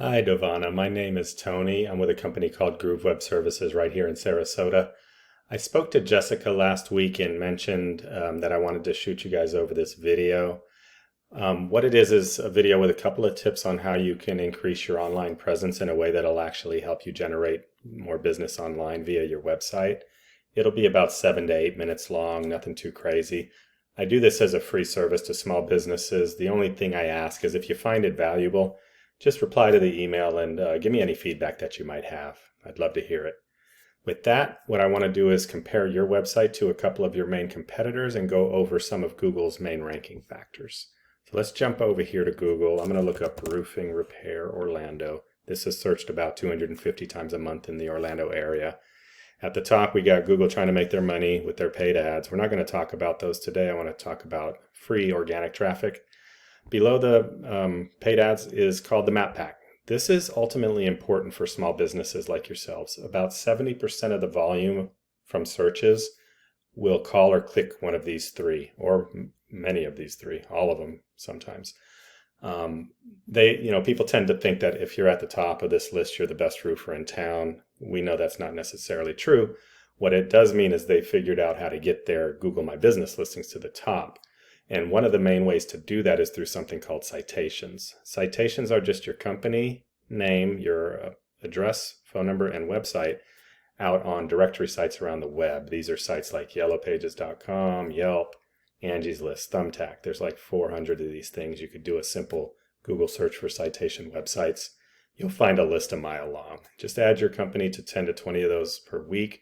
Hi, Dovana. My name is Tony. I'm with a company called Groove Web Services right here in Sarasota. I spoke to Jessica last week and mentioned that I wanted to shoot you guys over this video. What it is a video with a couple of tips on how you can increase your online presence in a way that'll actually help you generate more business online via your website. It'll be about 7 to 8 minutes long, nothing too crazy. I do this as a free service to small businesses. The only thing I ask is if you find it valuable, just reply to the email and give me any feedback that you might have. I'd love to hear it. With that, what I want to do is compare your website to a couple of your main competitors and go over some of Google's main ranking factors. So let's jump over here to Google. I'm going to look up roofing repair Orlando. This is searched about 250 times a month in the Orlando area. At the top, we got Google trying to make their money with their paid ads. We're not going to talk about those today. I want to talk about free organic traffic. Below the paid ads is called the Map Pack. This is ultimately important for small businesses like yourselves. About 70% of the volume from searches will call or click one of these three, or many of these three, all of them sometimes. People tend to think that if you're at the top of this list, you're the best roofer in town. We know that's not necessarily true. What it does mean is they figured out how to get their Google My Business listings to the top. And one of the main ways to do that is through something called citations. Citations are just your company name, your address, phone number, and website out on directory sites around the web. These are sites like yellowpages.com, Yelp, Angie's List, Thumbtack. There's like 400 of these things. You could do a simple Google search for citation websites. You'll find a list a mile long. Just add your company to 10 to 20 of those per week,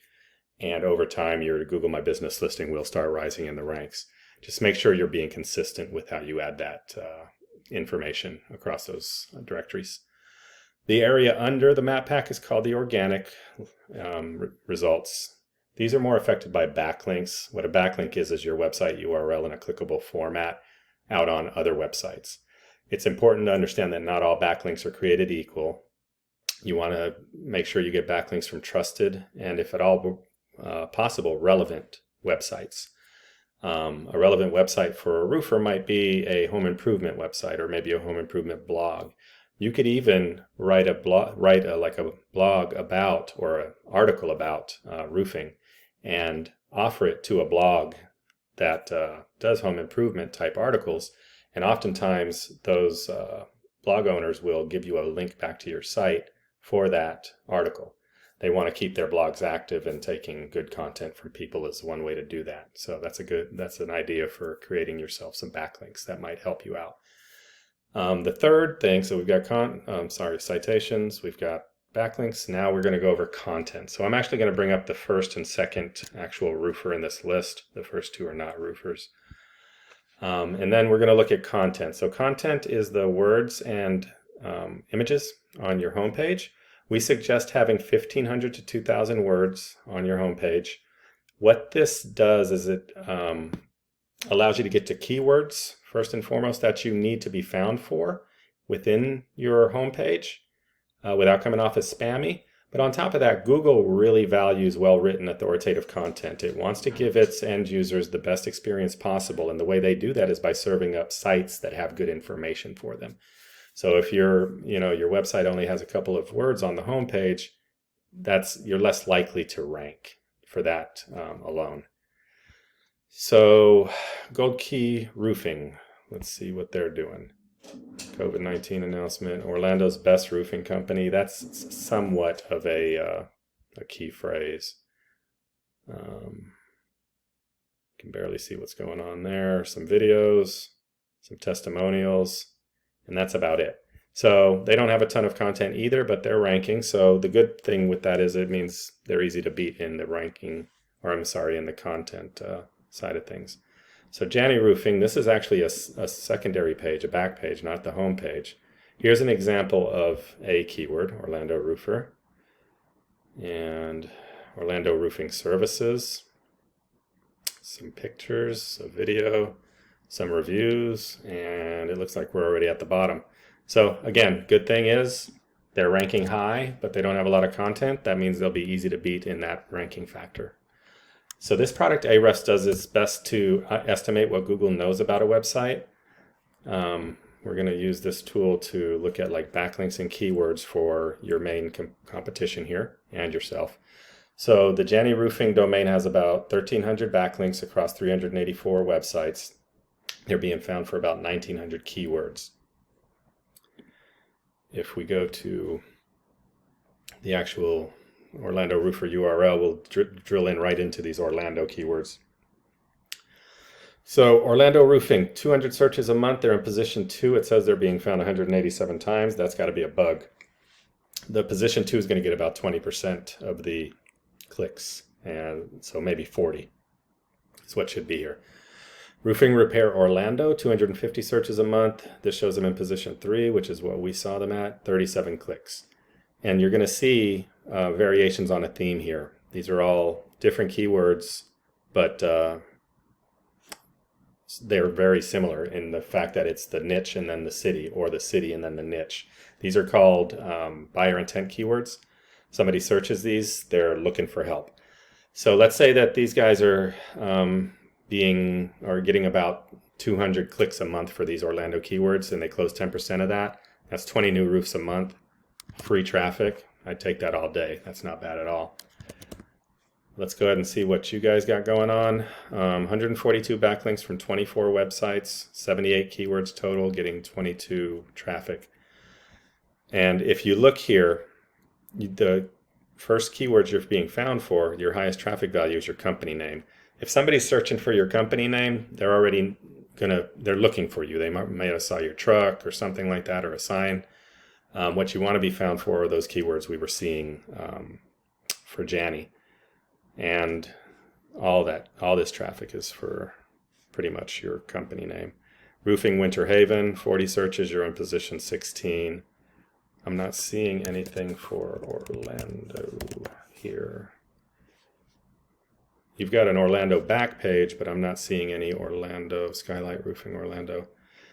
and over time your Google My Business listing will start rising in the ranks. Just make sure you're being consistent with how you add that information across those directories. The area under the Map Pack is called the organic results. These are more affected by backlinks. What a backlink is your website URL in a clickable format out on other websites. It's important to understand that not all backlinks are created equal. You want to make sure you get backlinks from trusted and, if at all possible, relevant websites. A relevant website for a roofer might be a home improvement website or maybe a home improvement blog. You could even write a blog about or an article about roofing and offer it to a blog that does home improvement type articles. And oftentimes those blog owners will give you a link back to your site for that article. They want to keep their blogs active, and taking good content from people is one way to do that. So that's an idea for creating yourself some backlinks that might help you out. The third thing, so we've got citations, we've got backlinks. Now we're going to go over content. So I'm actually going to bring up the first and second actual roofer in this list. The first two are not roofers. And then we're going to look at content. So content is the words and images on your homepage. We suggest having 1,500 to 2,000 words on your homepage. What this does is it allows you to get to keywords, first and foremost, that you need to be found for within your homepage without coming off as spammy. But on top of that, Google really values well-written, authoritative content. It wants to give its end users the best experience possible, and the way they do that is by serving up sites that have good information for them. So if your website only has a couple of words on the homepage, you're less likely to rank for that alone. So Gold Key Roofing, let's see what they're doing. COVID-19 announcement, Orlando's best roofing company. That's somewhat of a key phrase. Can barely see what's going on there. Some videos, some testimonials, and that's about it. So they don't have a ton of content either, but they're ranking. So the good thing with that is it means they're easy to beat in the ranking, in the content side of things. So Janney Roofing, this is actually a secondary page, a back page, not the home page. Here's an example of a keyword, Orlando Roofer, and Orlando Roofing Services, some pictures, a video, some reviews, and it looks like we're already at the bottom. So again, good thing is they're ranking high, but they don't have a lot of content. That means they'll be easy to beat in that ranking factor. So this product, Ahrefs, does its best to estimate what Google knows about a website. we're going to use this tool to look at like backlinks and keywords for your main competition here and yourself. So the Janney Roofing domain has about 1,300 backlinks across 384 websites. They're being found for about 1,900 keywords. If we go to the actual Orlando Roofer URL, we'll drill in right into these Orlando keywords. So Orlando Roofing, 200 searches a month. They're in position 2. It says they're being found 187 times. That's got to be a bug. The position 2 is going to get about 20% of the clicks, and so maybe 40 is what should be here. Roofing Repair Orlando, 250 searches a month. This shows them in position 3, which is what we saw them at, 37 clicks. And you're going to see variations on a theme here. These are all different keywords, but they're very similar in the fact that it's the niche and then the city, or the city and then the niche. These are called buyer intent keywords. Somebody searches these, they're looking for help. So let's say that these guys are getting about 200 clicks a month for these Orlando keywords, and they close 10% of that. That's 20 new roofs a month, free traffic. I'd take that all day. That's not bad at all. Let's go ahead and see what you guys got going on. 142 backlinks from 24 websites, 78 keywords total, getting 22 traffic. And if you look here, the first keywords you're being found for, your highest traffic value is your company name. If somebody's searching for your company name, they're already they're looking for you. They may have saw your truck or something like that, or a sign. What you want to be found for are those keywords we were seeing for Janney. And all this traffic is for pretty much your company name. Roofing Winter Haven, 40 searches, you're in position 16. I'm not seeing anything for Orlando here. You've got an Orlando back page, but I'm not seeing any Orlando, Skylight Roofing Orlando.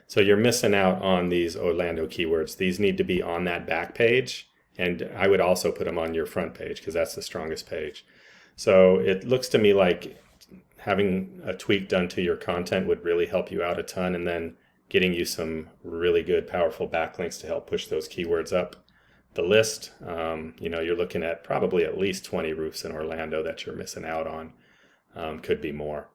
So you're missing out on these Orlando keywords. These need to be on that back page, and I would also put them on your front page because that's the strongest page. So it looks to me like having a tweak done to your content would really help you out a ton, and then getting you some really good, powerful backlinks to help push those keywords up the list. You're looking at probably at least 20 roofs in Orlando that you're missing out on. Could be more.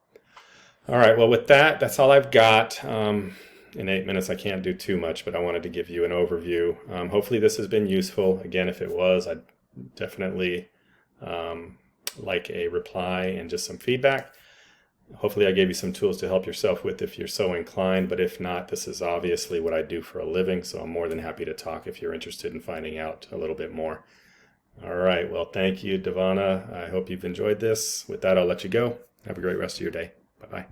All right, well, with that, that's all I've got. In 8 minutes, I can't do too much, but I wanted to give you an overview. Hopefully this has been useful. Again, if it was, I'd definitely like a reply and just some feedback. Hopefully I gave you some tools to help yourself with if you're so inclined, but if not, this is obviously what I do for a living, so I'm more than happy to talk if you're interested in finding out a little bit more. All right, well, thank you, Devana. I hope you've enjoyed this. With that, I'll let you go. Have a great rest of your day. Bye-bye.